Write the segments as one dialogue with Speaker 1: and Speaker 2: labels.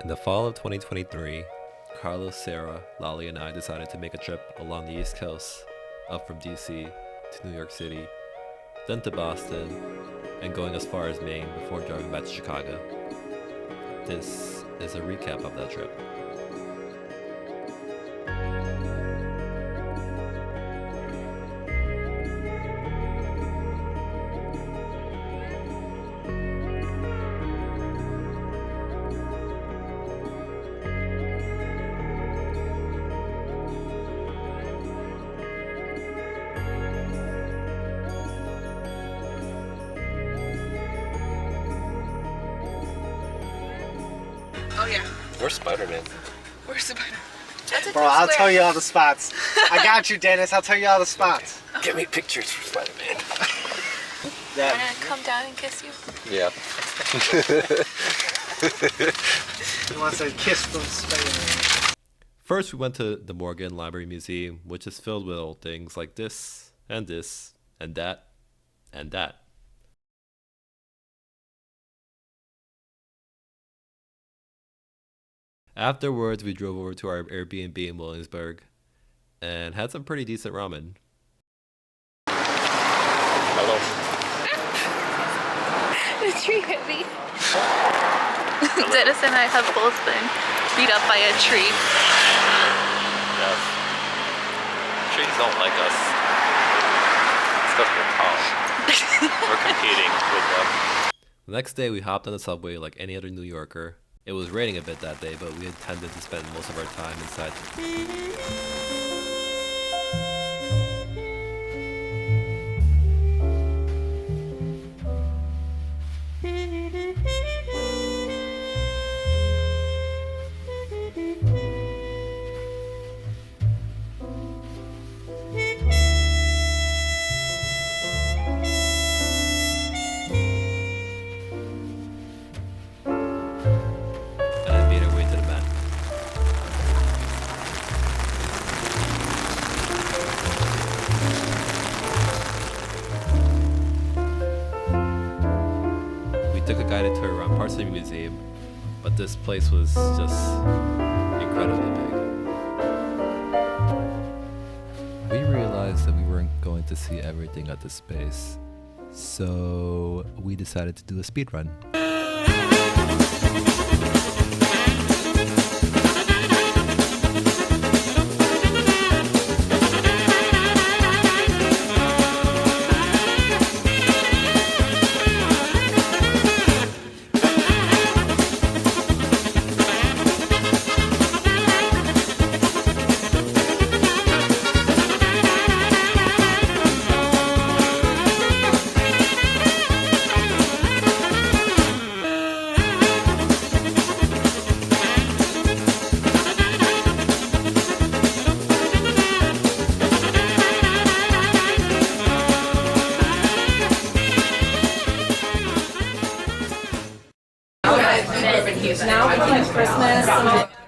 Speaker 1: In the fall of 2023, Carlos, Sarah, Lolly, and I decided to make a trip along the East Coast, up from DC to New York City, then to Boston, and going as far as Maine before driving back to Chicago. This is a recap of that trip.
Speaker 2: Oh yeah.
Speaker 1: Where's Spider-Man?
Speaker 2: Where's Spider? That's a
Speaker 3: Bro, I'll tell you all the spots. I got you, Dennis. I'll tell you all the spots.
Speaker 1: Get me pictures for Spider-Man.
Speaker 2: I'm gonna come down and kiss you.
Speaker 1: Yeah.
Speaker 3: He wants a kiss from Spider-Man.
Speaker 1: First, we went to the Morgan Library Museum, which is filled with old things like this, and that, and that. Afterwards, we drove over to our Airbnb in Williamsburg and had some pretty decent ramen. Hello.
Speaker 2: The tree hit me. Dennis and I have both been beat up by a tree.
Speaker 1: Yes. Trees don't like us. It's because we're tall. We're competing with them. The next day, we hopped on the subway like any other New Yorker. It was raining a bit that day, but we intended to spend most of our time inside. Took a guided tour around parts of the museum, but this place was just incredibly big. We realized that we weren't going to see everything at this space, so we decided to do a speed run.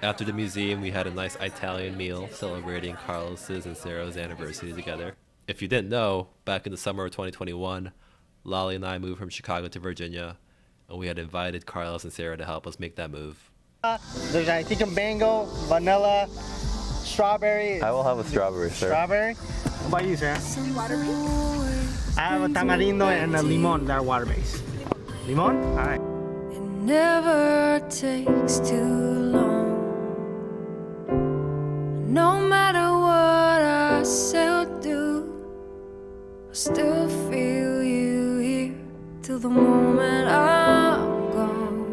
Speaker 1: After the museum, we had a nice Italian meal celebrating Carlos's and Sarah's anniversary together. If you didn't know, back in the summer of 2021, Lolly and I moved from Chicago to Virginia, and we had invited Carlos and Sarah to help us make that move.
Speaker 3: There's, I think, a mango, vanilla, strawberry.
Speaker 1: I will have a strawberry, sir.
Speaker 3: Strawberry? What about you, Sarah?
Speaker 2: Water-based?
Speaker 3: I have a tamarindo and a limon that are water-based. Limon? All right.
Speaker 4: It never takes too long. No matter what I shall do, I still feel you here till the moment I'm gone.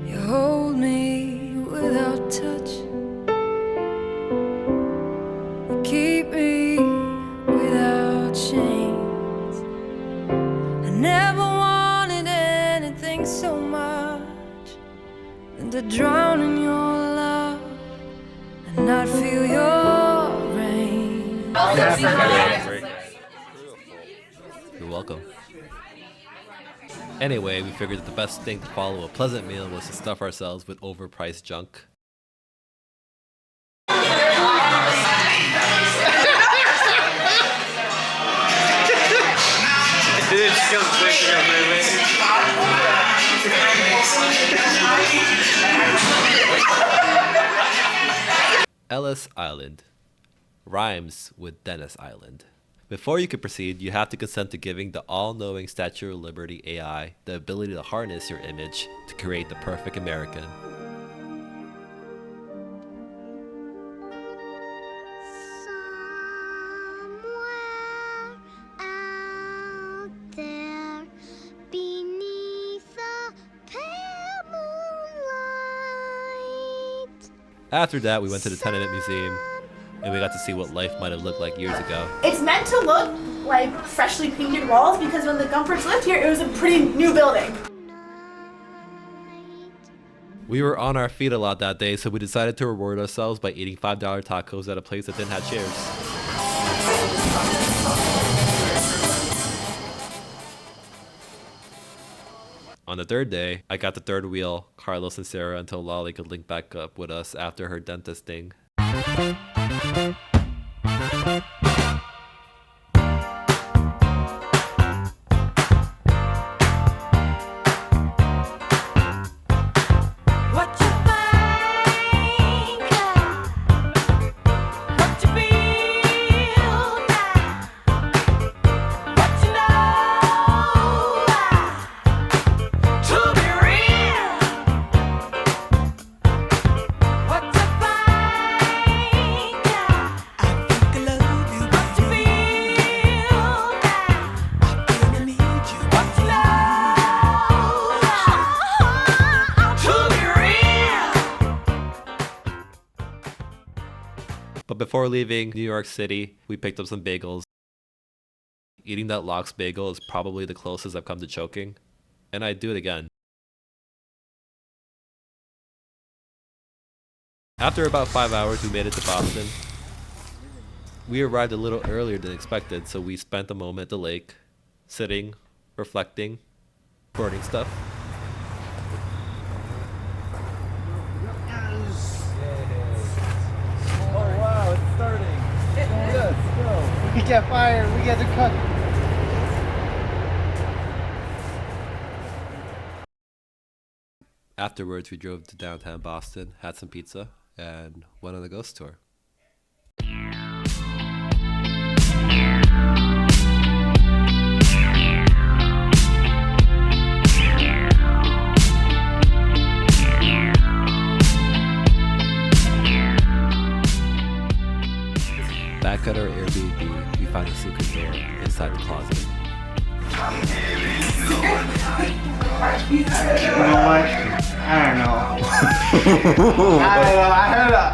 Speaker 4: You hold me without touch, you keep me without chains. I never wanted anything so much than to drown in your love and not feel your rain.
Speaker 1: You're welcome. Anyway, we figured that the best thing to follow a pleasant meal was to stuff ourselves with overpriced junk.
Speaker 3: Dude, just goes
Speaker 1: Ellis Island. Rhymes with Dennis Island. Before you can proceed, you have to consent to giving the all-knowing Statue of Liberty AI the ability to harness your image to create the perfect American. After that, we went to the Tenement Museum, and we got to see what life might have looked like years ago.
Speaker 5: It's meant to look like freshly painted walls because when the Gumfords lived here, it was a pretty new building.
Speaker 1: We were on our feet a lot that day, so we decided to reward ourselves by eating $5 tacos at a place that didn't have chairs. On the third day, I got the third wheel, Carlos and Sarah, until Lolly could link back up with us after her dentist thing. But before leaving New York City, we picked up some bagels. Eating that lox bagel is probably the closest I've come to choking, and I'd do it again. After about 5 hours, we made it to Boston. We arrived a little earlier than expected, so we spent a moment at the lake, sitting, reflecting, burning stuff.
Speaker 3: We get fired, we get to cook.
Speaker 1: Afterwards, we drove to downtown Boston, had some pizza, and went on a ghost tour. Back at our Airbnb, we found a secret door inside the closet.
Speaker 3: You know what? I don't know.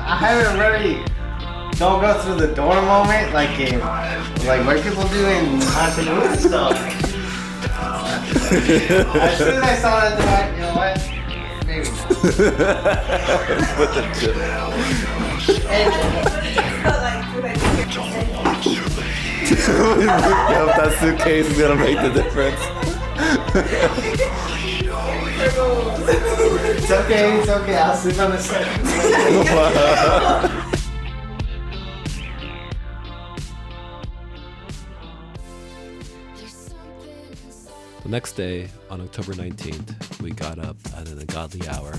Speaker 3: I had a very don't go through the door moment, like what people do in haunted movies stuff. As soon as I saw that door, you know what? Maybe not.
Speaker 1: With the Yep, that suitcase is gonna make the difference.
Speaker 3: It's okay, I'll sleep on the set.
Speaker 1: The next day, on October 19th, we got up at an ungodly hour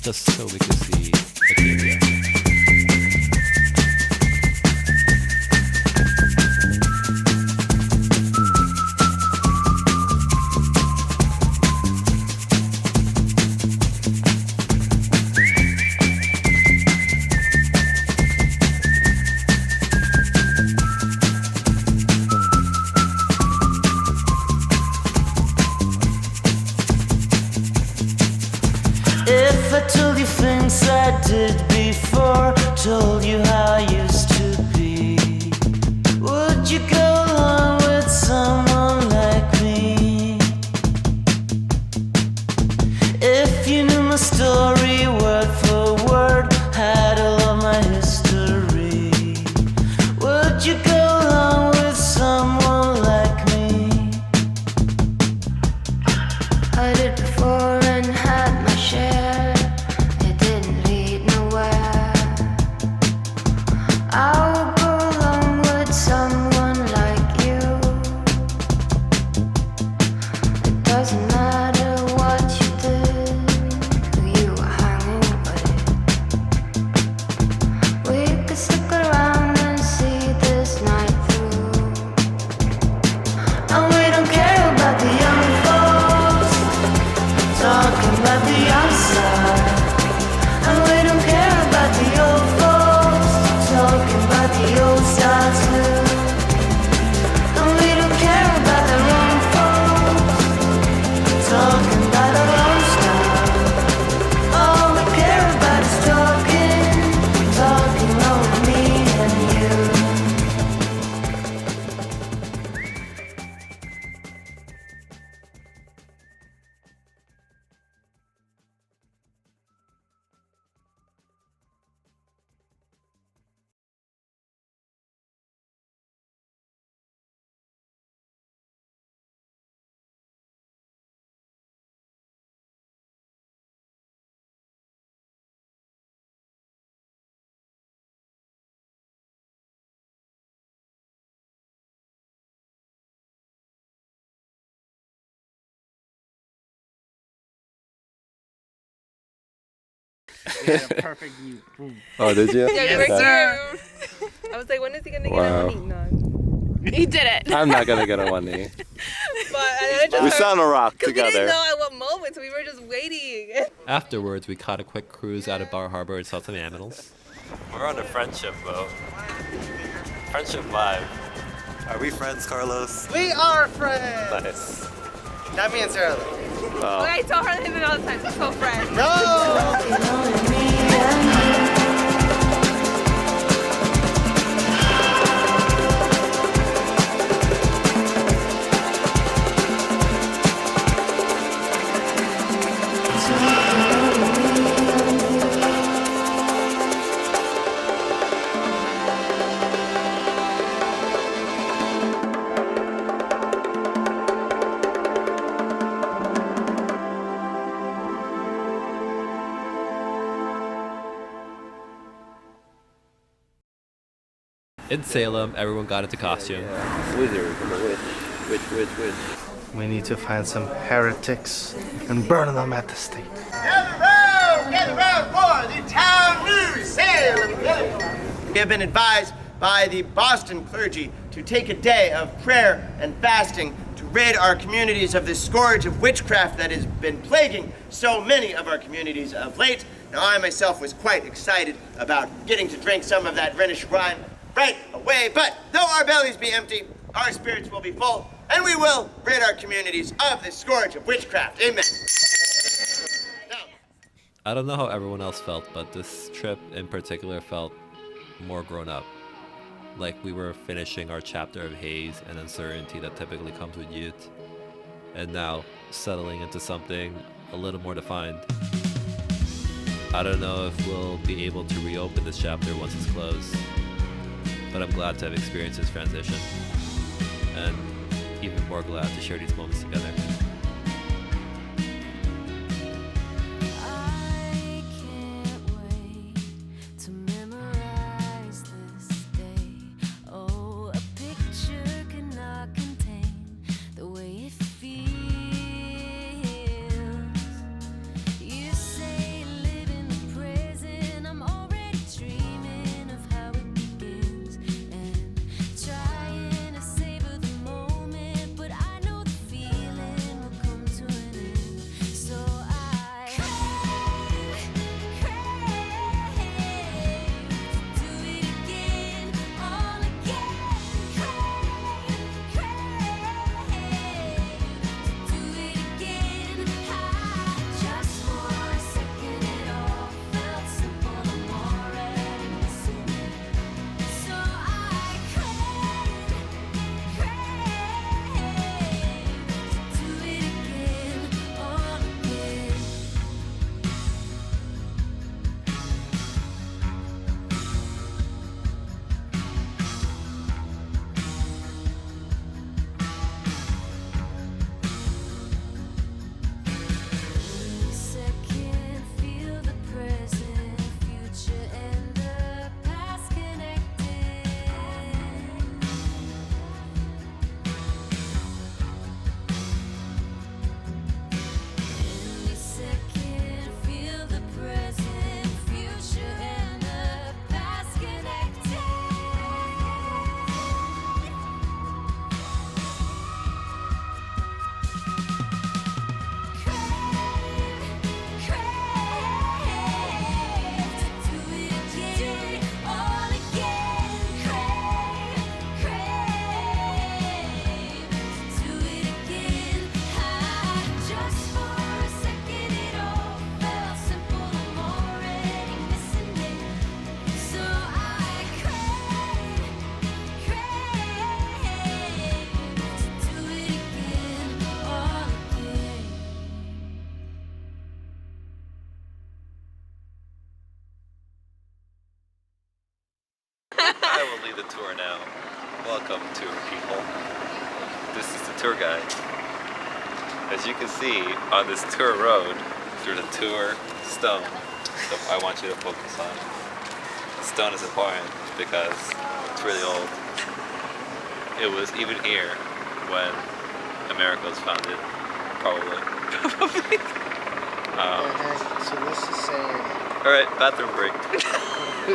Speaker 1: just so we could see Acadia.
Speaker 6: If I told you things I did before, told you how I used to be, would you go along with someone like me? If you knew my story word for word, had all of my history, would you go along with someone like me?
Speaker 4: I did before and had my share. It didn't lead nowhere. I
Speaker 3: We had a perfect view. Boom.
Speaker 1: Oh, did you?
Speaker 2: Yeah,
Speaker 3: Yes, sir.
Speaker 2: I was like, when is he gonna
Speaker 1: Wow.
Speaker 2: get a none? He did it.
Speaker 7: I'm not gonna get a 1knee.
Speaker 2: But I just
Speaker 7: We sat on a rock
Speaker 2: because we didn't
Speaker 7: together.
Speaker 2: know at what moment, so we were just waiting.
Speaker 1: Afterwards, we caught a quick cruise out of Bar Harbor and saw some animals. We're on a friendship boat. Friendship vibe. Are we friends, Carlos?
Speaker 3: We are friends.
Speaker 1: Nice.
Speaker 3: Not me and Sarah.
Speaker 7: Well,
Speaker 2: I tell her him all the time, we're so friends.
Speaker 3: No.
Speaker 1: In Salem, everyone got into costume.
Speaker 7: wizard, witch.
Speaker 3: We need to find some heretics and burn them at the stake.
Speaker 8: Gather round for the town news, Salem. We have been advised by the Boston clergy to take a day of prayer and fasting to rid our communities of this scourge of witchcraft that has been plaguing so many of our communities of late. Now, I myself was quite excited about getting to drink some of that Rhenish wine right away, but though our bellies be empty, our spirits will be full, and we will rid our communities of this scourge of witchcraft. Amen. Now,
Speaker 1: I don't know how everyone else felt, but this trip in particular felt more grown up. Like we were finishing our chapter of haze and uncertainty that typically comes with youth, and now settling into something a little more defined. I don't know if we'll be able to reopen this chapter once it's closed, but I'm glad to have experienced this transition, and even more glad to share these moments together.
Speaker 4: I can't wait to memorize this day. Oh, a picture cannot contain the way it feels. You say live in the present. I'm already dreaming of how it begins and trying to savor the moment, but I know the feeling will come to an end. So I crave to do it again, all again. Crave to do it again. Just for a second, it all felt simple. I'm already missing it. So I crave to do it again, all again. Second, feel the present, future, and the past connected. Every second, feel the present, future, and the past connected.
Speaker 1: I will lead the tour now. Welcome, tour people. This is the tour guide. As you can see on this tour road through the tour stone that I want you to focus on. The stone is important because it's really old. It was even here when America was founded, probably.
Speaker 3: So this is saying
Speaker 1: Alright, bathroom break.